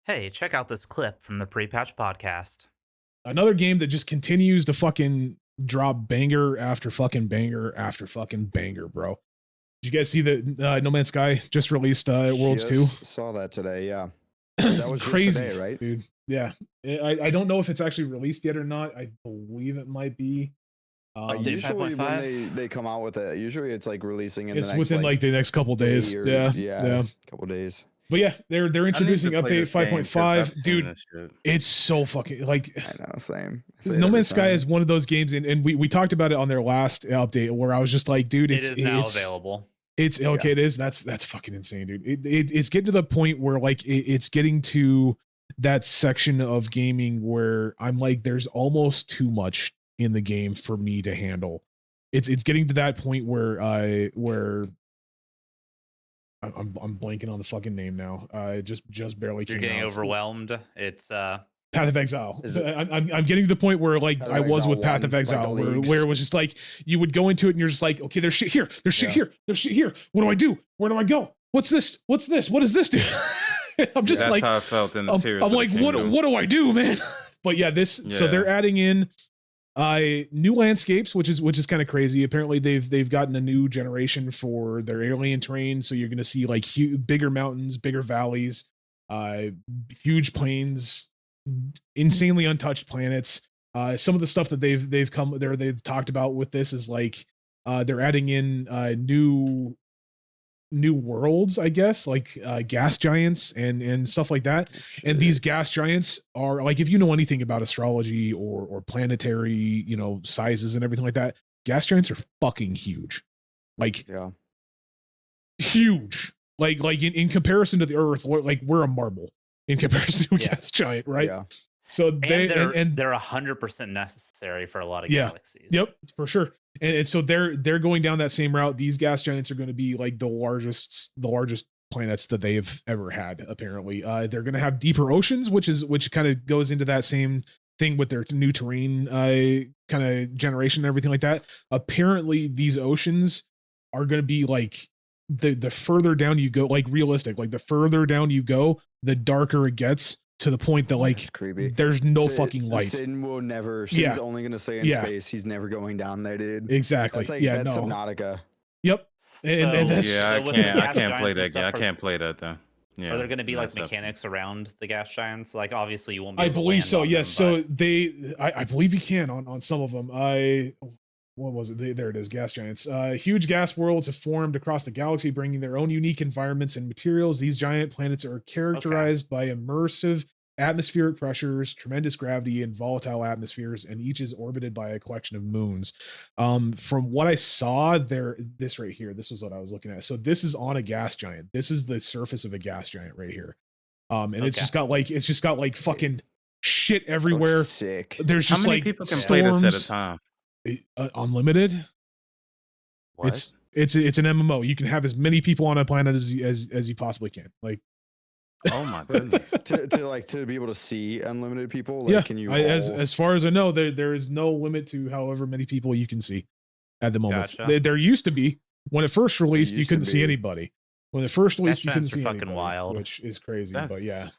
Hey, check out this clip from the Pre-Patch podcast. Another game that just continues to fucking drop banger after fucking banger after fucking banger, bro. Did you guys see that No Man's Sky just released Worlds 2? Just saw that today, yeah. That was Crazy, just today, right? dude. Yeah. I don't know if it's actually released yet or not. I believe it might be. Usually when they come out with it, usually it's like releasing in it's the next, within like the next couple days. Yeah. Couple days. But yeah, they're introducing update 5.5. Dude, it's so fucking like I know, same. No Man's Sky is one of those games, and we talked about it on their last update where I was just like, dude, it's now available. It's okay. It is. That's fucking insane, dude. It's getting to the point where like it's getting to that section of gaming where I'm like, there's almost too much in the game for me to handle. It's getting to that point where I'm blanking on the fucking name now. Just barely. You're getting overwhelmed. It's Path of Exile. I'm getting to the point where like I was with Path of Exile, where it was just like you would go into it and you're just like, okay, there's shit here, there's shit here, there's shit here. What do I do? Where do I go? What's this? What's this? What does this do? I'm just That's like, how I felt in the Tears I'm like, what do I do, man? But yeah, so they're adding in new landscapes, which is kind of crazy. Apparently they've gotten a new generation for their alien terrain, so you're gonna see like bigger mountains, bigger valleys, huge plains, insanely untouched planets. Some of the stuff that they've talked about with this is like they're adding in new worlds, I guess, like gas giants and stuff like that. And these gas giants are like, if you know anything about astrology or planetary, sizes and everything like that, gas giants are fucking huge. Like huge. Like in comparison to the Earth, like we're a marble in comparison to a gas giant, right? Yeah. So they're 100% necessary for a lot of galaxies. Yep, for sure. And so they're going down that same route. These gas giants are going to be like the largest planets that they've ever had. Apparently, they're going to have deeper oceans, which kind of goes into that same thing with their new terrain kind of generation and everything like that. Apparently, these oceans are going to be like the further down you go, like realistic, like the further down you go, the darker it gets. To the point that like creepy. There's no fucking light. Sin will never. Sin's only gonna stay in space. He's never going down there, dude. Exactly. That's Subnautica. Yep. And that's, I can't play that game. I can't play that though. Yeah. Are there going to be like mechanics around the gas giants? Like obviously you won't be I able believe to so. Yes. So them, I believe you can on some of them. What was it? There it is. Gas giants. Huge gas worlds have formed across the galaxy, bringing their own unique environments and materials. These giant planets are characterized by immersive atmospheric pressures, tremendous gravity, and volatile atmospheres, and each is orbited by a collection of moons. From what I saw there, this right here, this was what I was looking at. So this is on a gas giant. This is the surface of a gas giant right here. And it's just got like fucking shit everywhere. Sick. There's just how many like people can storms, play this at a time? Unlimited. What? It's an MMO. You can have as many people on a planet as you possibly can. Like, oh my goodness. to be able to see unlimited people. Like, yeah. Can you? As far as I know, there is no limit to however many people you can see at the moment. Gotcha. There used to be when it first released, you couldn't see anybody. When it first released, you couldn't see fucking anybody, wild, which is crazy. That's but yeah,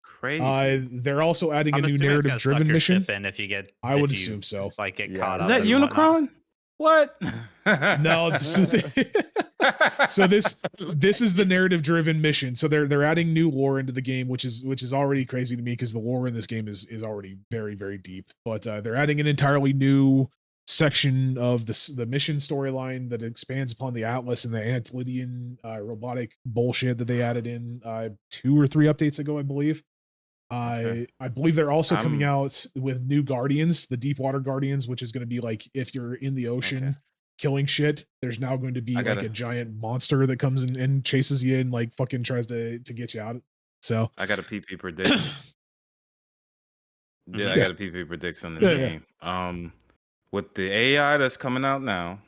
crazy. They're also adding a new narrative-driven mission. If you get, I would assume so. Like get caught is up. that Unicron? What? No. So this is the narrative driven mission. So they're adding new lore into the game, which is already crazy to me because the lore in this game is already very, very deep. But they're adding an entirely new section of the mission storyline that expands upon the Atlas and the Antlidian robotic bullshit that they added in 2 or 3 updates ago, I believe. I believe they're also coming out with new Guardians, the Deepwater Guardians, which is going to be like if you're in the ocean killing shit, there's now going to be like a giant monster that comes in and chases you and like fucking tries to get you out. So I got a PP prediction. I got a PP prediction on this game. With the AI that's coming out now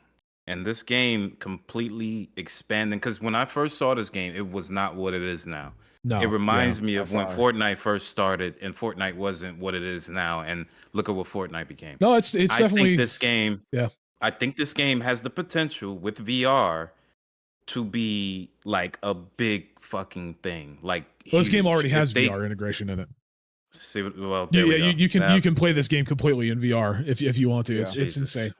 and this game completely expanding, because when I first saw this game, it was not what it is now. No, it reminds me of when Fortnite first started, and Fortnite wasn't what it is now. And look at what Fortnite became. No, it's definitely think this game. Yeah, I think this game has the potential with VR to be like a big fucking thing. Like Well, this game huge. already If has they- VR integration in it. See, well, Yeah, there we go. you can That- you can play this game completely in VR if you want to. Yeah. It's Jesus. insane.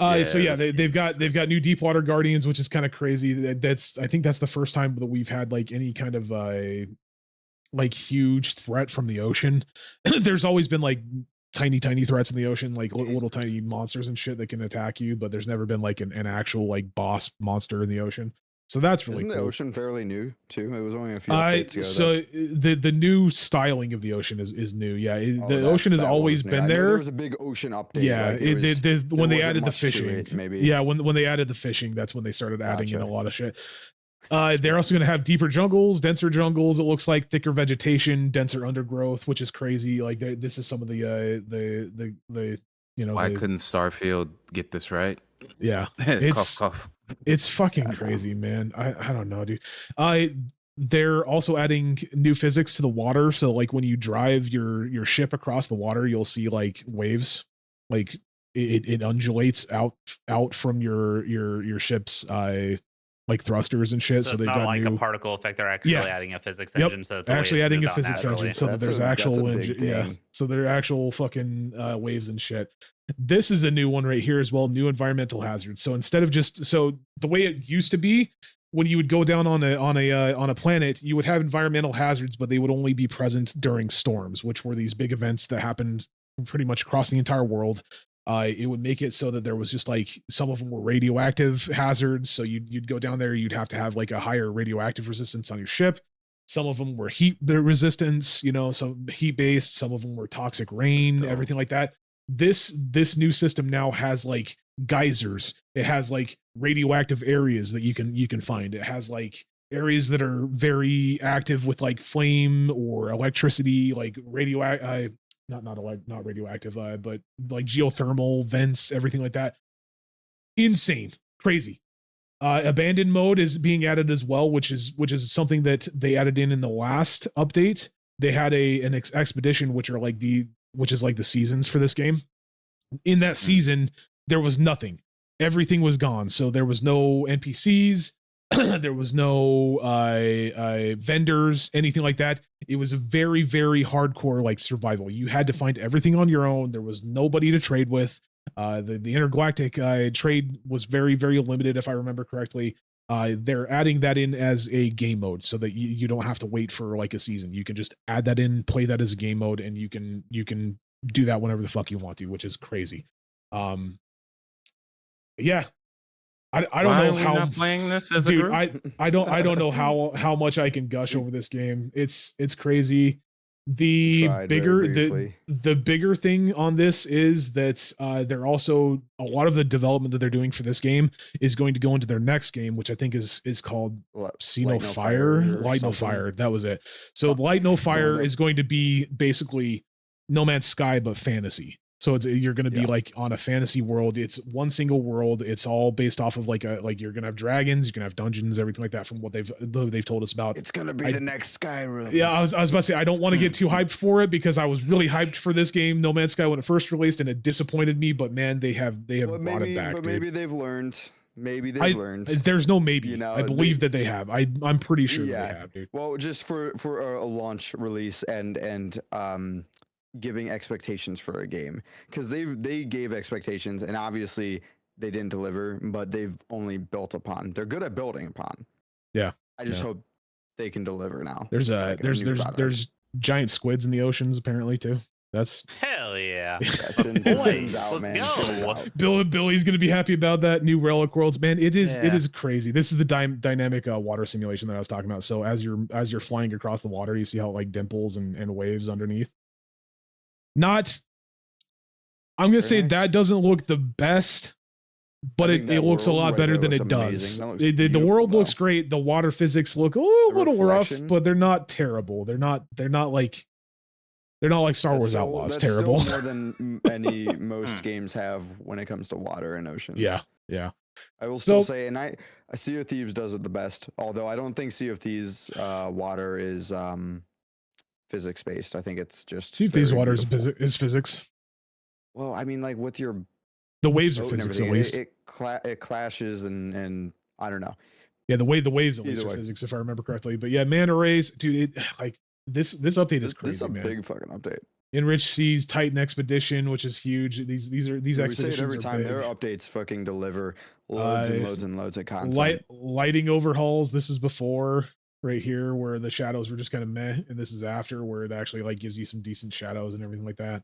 Yeah, So yeah, this they've game's- got new Deepwater Guardians, which is kind of crazy. That's I think that's the first time that we've had like any kind of like huge threat from the ocean. There's always been like tiny threats in the ocean, like little tiny monsters and shit that can attack you, but there's never been like an actual like boss monster in the ocean. So that's really Isn't the cool. ocean fairly new too? It was only a few updates ago. So the new styling of the ocean is new. Yeah, Oh, the ocean has that always was new. been I know there. There was a big ocean update. Yeah, like, it was- when they wasn't added the much to fishing, it, maybe. yeah, when they added the fishing, that's when they started adding in a Gotcha. lot of shit. They're also going to have deeper jungles, denser jungles. It looks like thicker vegetation, denser undergrowth, which is crazy. Like this is some of the you know Why the- couldn't Starfield get this right? yeah, cough, cough. it's fucking I know. crazy, man. I don't know, dude. They're also adding new physics to the water. So like when you drive your ship across the water, you'll see like waves, like it undulates out from your ship's like thrusters and shit. So So it's they've not got like new, a particle effect. They're actually Yeah. adding a physics Yep. engine. So that the actually waves adding move a out physics naturally. engine so that That's there's a actual big yeah, thing. so there are actual fucking waves and shit. This is a new one right here as well, new environmental hazards. So instead of just so the way it used to be when you would go down on a planet, you would have environmental hazards, but they would only be present during storms, which were these big events that happened pretty much across the entire world. It would make it so that there was just like some of them were radioactive hazards. So you'd go down there, you'd have to have like a higher radioactive resistance on your ship. Some of them were heat resistance, you know, some heat based. Some of them were toxic rain, go. everything like that. This new system now has like geysers. It has like radioactive areas that you can find. It has like areas that are very active with like flame or electricity, like radioactive. Not radioactive, but like geothermal vents, everything like that. Insane, crazy. Abandoned mode is being added as well, which is something that they added in the last update. They had an expedition, which is like the seasons for this game. In that season, there was nothing. Everything was gone. So there was no NPCs. There was no vendors, anything like that. It was a very, very hardcore like survival. You had to find everything on your own. There was nobody to trade with. The intergalactic trade was very, very limited, if I remember correctly. They're adding that in as a game mode so that you don't have to wait for like a season. You can just add that in, play that as a game mode, and you can do that whenever the fuck you want to, which is crazy. Yeah. I don't Why know are we how not playing this as a dude group? I don't know how much I can gush over this game. It's crazy. The Tried very briefly. the bigger thing on this is that they're also a lot of the development that they're doing for this game is going to go into their next game, which I think is called See No Fire, Light No Fire. That was it. So Light No Fire that- is going to be basically No Man's Sky but fantasy. So you're going to be Yeah. like on a fantasy world. It's one single world. It's all based off of like you're going to have dragons, you're going to have dungeons, everything like that from what they've told us about. It's gonna be I- the next Skyrim. Yeah, I was about to say I don't want to get too hyped for it because I was really hyped for this game, No Man's Sky, when it first released, and it disappointed me. But man, they have But brought it back. but Dude. maybe they've learned. Maybe they've learned. There's no maybe. You know, I believe that they have. I'm pretty sure that Yeah. they have, dude. Well, just for a launch release and giving expectations for a game, because they gave expectations and obviously they didn't deliver, but they've only built upon. They're good at building upon. Yeah. I just Yeah. hope they can deliver now. There's like a new product. there's giant squids in the oceans apparently too. That's Hell yeah. Yeah, Sin's Boys, out, let's man. go. Sin's out. Billy's gonna be happy about that new Relic Worlds, man. It is Yeah. crazy. This is the dynamic water simulation that I was talking about. So as you're flying across the water, you see how it, like dimples and waves underneath. Not, I'm gonna Very say nice. that doesn't look the best, but I it think that looks a world lot right better there than looks it does. amazing. That looks The beautiful, world looks though. great. The water physics look a The little rough, reflection. but they're not terrible. They're not like Star That's Wars still- Outlaws that's terrible. Still more than most games have when it comes to water and oceans. Yeah. I will still So- say, and I Sea of Thieves does it the best. Although I don't think Sea of Thieves water is physics based. I think it's just See if these very water is beautiful. physics. Well, I mean, like with your The waves are boat and physics at everything, least. it clashes and I don't know. Yeah, the waves at least Either are way. physics, if I remember correctly. But yeah, manta rays, dude. This update is This is crazy, a man. big fucking update. Enriched Seas, Titan Expedition, which is huge. These Yeah, we say it expeditions every are time. big. Their updates fucking deliver loads and Uh, loads and loads of content. Lighting overhauls. This is before right here where the shadows were just kind of meh, and this is after where it actually like gives you some decent shadows and everything like that.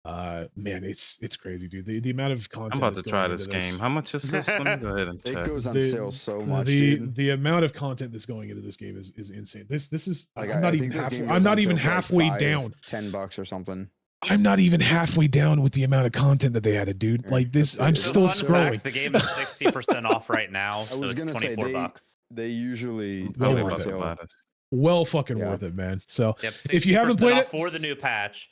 Man, it's crazy, dude. The amount of content. I'm about that's to try going this into game. How much is this? Let me go ahead and It check. goes on The- sale so much, the dude. the amount of content that's going into this game is insane. This is Like, I'm I not think even this halfway. game I'm goes not on even sale for, like, halfway $5, down. $10 or something. I'm not even halfway down with the amount of content that they added, dude. Right. Like this, I'm So still fun scrolling. fact, the game is 60% off right now, so was it's gonna say, $24. They usually Well Probably go on worth about to sale. buy this. Well fucking Yeah. worth it, man. So Yep, If you haven't 60% played off it- for the new patch.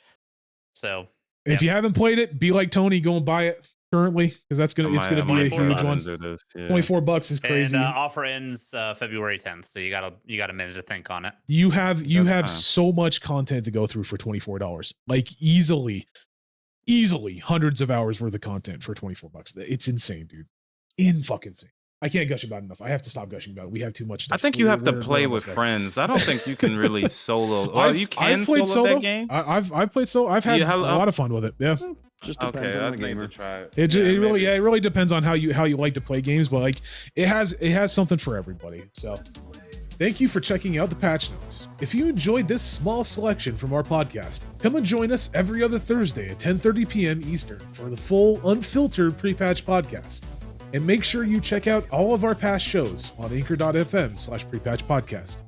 So if you haven't played it, be like Tony, go and buy it currently because it's gonna be a $24 huge one. Yeah. $24 is crazy. and offer ends February 10th, so you got a minute to think on it. You have That's fine. so much content to go through for $24. Like easily hundreds of hours worth of content for $24. It's insane, dude. Fucking insane. I can't gush about it enough. I have to stop gushing about it. We have too much I stuff. think you have to We're play almost with there. friends. I don't think you can really solo. Well, you can played solo that game. I've played solo. I've had Yeah, a lot of fun with it. Yeah. Just depends Okay, I on the think gamer. to try it. It Yeah, really maybe. it really depends on how you like to play games, but like it has something for everybody. So thank you for checking out the patch notes. If you enjoyed this small selection from our podcast, come and join us every other Thursday at 10:30 p.m. Eastern for the full unfiltered pre-patch podcast. And make sure you check out all of our past shows on anchor.fm/prepatch podcast.